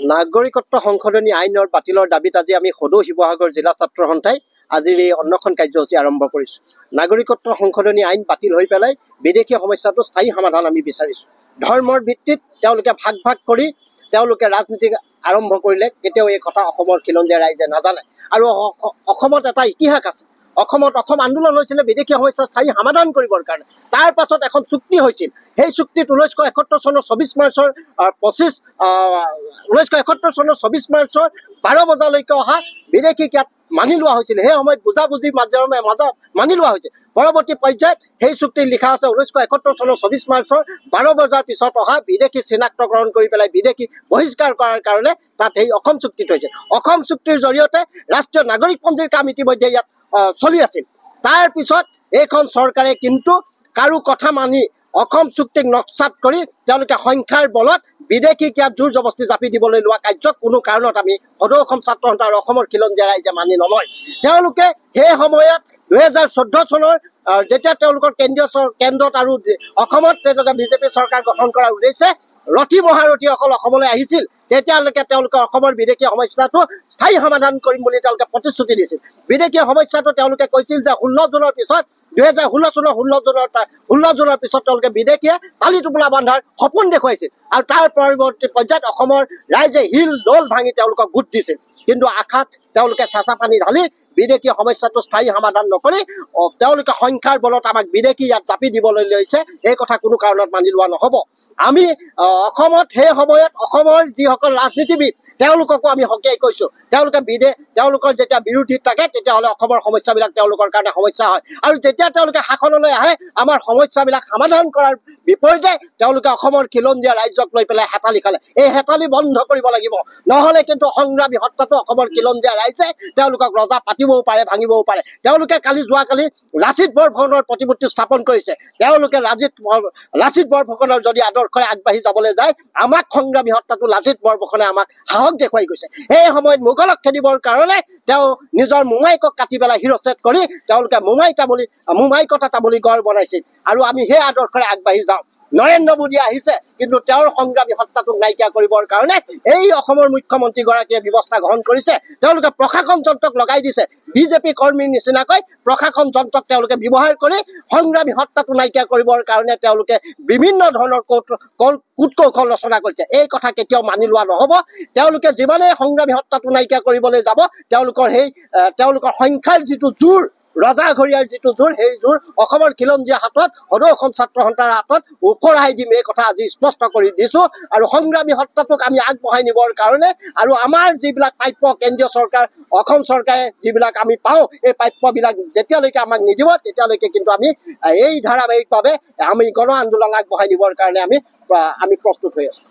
নাগৰিকত্ব সংশোধনী আইনৰ বাতিলৰ দাবীত আজি আমি সদৌ শিৱসাগৰ জিলা ছাত্ৰ সন্থাই আজিৰ এই অন্বেষণ কাৰ্যসূচী আৰম্ভ কৰিছোঁ। নাগৰিকত্ব সংশোধনী আইন বাতিল হৈ পেলাই বিদেশী সমস্যাটো স্থায়ী সমাধান আমি বিচাৰিছোঁ। ধৰ্মৰ ভিত্তিত তেওঁলোকে ভাগ ভাগ কৰি তেওঁলোকে ৰাজনীতি আৰম্ভ কৰিলে কেতিয়াও এই কথা অসমৰ খিলঞ্জীয়া ৰাইজে নাজানে। আৰু অসমত এটা ইতিহাস আছে। অসম আন্দোলন হৈছিলে বিদেশী সমস্যা স্থায়ী সমাধান কৰিবৰ কাৰণে। তাৰ পাছত এখন চুক্তি হৈছিল। সেই চুক্তিত 1971 চনৰ 24 মাৰ্চৰ 1971 চনৰ 24 মাৰ্চৰ 12 বজালৈকে অহা বিদেশীক ইয়াত মানি লোৱা হৈছিল। সেই সময়ত বুজাবুজি মাজত মানি লোৱা হৈছিল। পৰৱৰ্তী পৰ্যায়ত সেই চুক্তি লিখা আছে 1971 চনৰ 24 মাৰ্চৰ 12 বজাৰ পিছত অহা বিদেশী চিনাক্তকৰণ কৰি পেলাই বিদেশী বহিষ্কাৰ কৰাৰ কাৰণে তাত সেই অসম চুক্তিত হৈছে। অসম চুক্তিৰ জৰিয়তে ৰাষ্ট্ৰীয় নাগৰিকপঞ্জীৰ কাম ইতিমধ্যে ইয়াত চলি আছিল। তাৰ পিছত এইখন চৰকাৰে কিন্তু কাৰো কথা মানি অসম চুক্তিক নক্সাত কৰি তেওঁলোকে সংখ্যাৰ বলত বিদেশীক ইয়াত জোৰ জবস্তি জাপি দিবলৈ লোৱা কাৰ্যক কোনো কাৰণত আমি সদৌ অসম ছাত্ৰ সন্থা আৰু অসমৰ খিলঞ্জীয়া ৰাইজে মানি নলয়। তেওঁলোকে সেই সময়ত 2014 চনৰ যেতিয়া তেওঁলোকৰ কেন্দ্ৰত আৰু অসমত তেওঁলোকে বিজেপি চৰকাৰ গঠন কৰাৰ উদ্দেশ্যে ৰথী মহাৰথীসকল অসমলৈ আহিছিল, তেতিয়ালৈকে তেওঁলোকে অসমৰ বিদেশী সমস্যাটো স্থায়ী সমাধান কৰিম বুলি তেওঁলোকে প্ৰতিশ্ৰুতি দিছিল। বিদেশী সমস্যাটো তেওঁলোকে কৈছিল যে 16 জুনৰ পিছত 2016 চনৰ 16 জুনৰ পিছত তেওঁলোকে বিদেশীয়ে তালি টোপোলা বান্ধাৰ সপোন দেখুৱাইছিল। আৰু তাৰ পৰৱৰ্তী পৰ্যায়ত অসমৰ ৰাইজে হিল দৌল ভাঙি তেওঁলোকক ভোট দিছিল। কিন্তু আশাত তেওঁলোকে চেঁচা পানী ঢালি বিদেশী সমস্যাটো স্থায়ী সমাধান নকৰি তেওঁলোকে সংখ্যাৰ বলত আমাক বিদেশী ইয়াত জাপি দিবলৈ লৈছে। এই কথা কোনো কাৰণত মানি লোৱা নহ'ব। আমি অসমত সেই সময়ত অসমৰ যিসকল ৰাজনীতিবিদ তেওঁলোককো আমি সকীয়াই কৈছোঁ, তেওঁলোকৰ যেতিয়া বিৰোধীত থাকে তেতিয়াহ'লে অসমৰ সমস্যাবিলাক তেওঁলোকৰ কাৰণে সমস্যা হয়। আৰু যেতিয়া তেওঁলোকে শাসনলৈ আহে আমাৰ সমস্যাবিলাক সমাধান কৰাৰ বিপৰীতে তেওঁলোকে অসমৰ খিলঞ্জীয়া ৰাইজক লৈ পেলাই হেতালি খালে। এই হেতালি বন্ধ কৰিব লাগিব, নহ'লে কিন্তু সংগ্ৰামী সত্তাটো অসমৰ খিলঞ্জীয়া ৰাইজে তেওঁলোকক ৰজা পাতিবও পাৰে, ভাঙিবও পাৰে। তেওঁলোকে যোৱাকালি লাচিত বৰফুকনৰ প্ৰতিমূৰ্তি স্থাপন কৰিছে। তেওঁলোকে লাচিত বৰফুকনৰ যদি আদৰ্শৰে আগবাঢ়ি যাবলৈ যায়, আমাক সংগ্ৰামী সত্তাটো লাচিত বৰফুকনে আমাক সাহস দেখুৱাই গৈছে। সেই সময়ত মোগলক খেদিবৰ কাৰণে তেওঁ নিজৰ মোমাইকক কাটি পেলাই শিৰচ্ছেদ কৰি তেওঁলোকে মোমাইকতা তামুলী গড় বনাইছিল। আৰু আমি সেই আদৰ্শৰে আগবাঢ়ি যাওঁ। নৰেন্দ্ৰ মোদী আহিছে, কিন্তু তেওঁৰ সংগ্ৰামী সত্তাটোক নাইকিয়া কৰিবৰ কাৰণে এই অসমৰ মুখ্যমন্ত্ৰীগৰাকীয়ে ব্যৱস্থা গ্ৰহণ কৰিছে। তেওঁলোকে প্ৰশাসন যন্ত্ৰক লগাই দিছে। বিজেপি কৰ্মীৰ নিচিনাকৈ প্ৰশাসন যন্ত্ৰক তেওঁলোকে ব্যৱহাৰ কৰি সংগ্ৰামী সত্তাটো নাইকিয়া কৰিবৰ কাৰণে তেওঁলোকে বিভিন্ন ধৰণৰ কূট কৌশল ৰচনা কৰিছে। এই কথা কেতিয়াও মানি লোৱা নহ'ব। তেওঁলোকে যিমানেই সংগ্ৰামী সত্তাটো নাইকিয়া কৰিবলৈ যাব, তেওঁলোকৰ সংখ্যাৰ যিটো জোৰ, ৰজাঘৰীয়াৰ যিটো জোৰ, সেই জোৰ অসমৰ খিলঞ্জীয়া হাতত, সদৌ অসম ছাত্ৰ সন্থাৰ হাতত ওফৰাই দিম, এই কথা আজি স্পষ্ট কৰি দিছোঁ। আৰু সংগ্ৰামী সত্তাটোক আমি আগবঢ়াই নিবৰ কাৰণে আৰু আমাৰ যিবিলাক প্ৰাপ্য কেন্দ্ৰীয় চৰকাৰ, অসম চৰকাৰে যিবিলাক আমি পাওঁ, এই প্ৰাপ্যবিলাক যেতিয়ালৈকে আমাক নিদিব তেতিয়ালৈকে কিন্তু আমি এই ধাৰাবাহিকভাৱে আমি গণ আন্দোলন আগবঢ়াই নিবৰ কাৰণে আমি প্ৰস্তুত হৈ আছোঁ।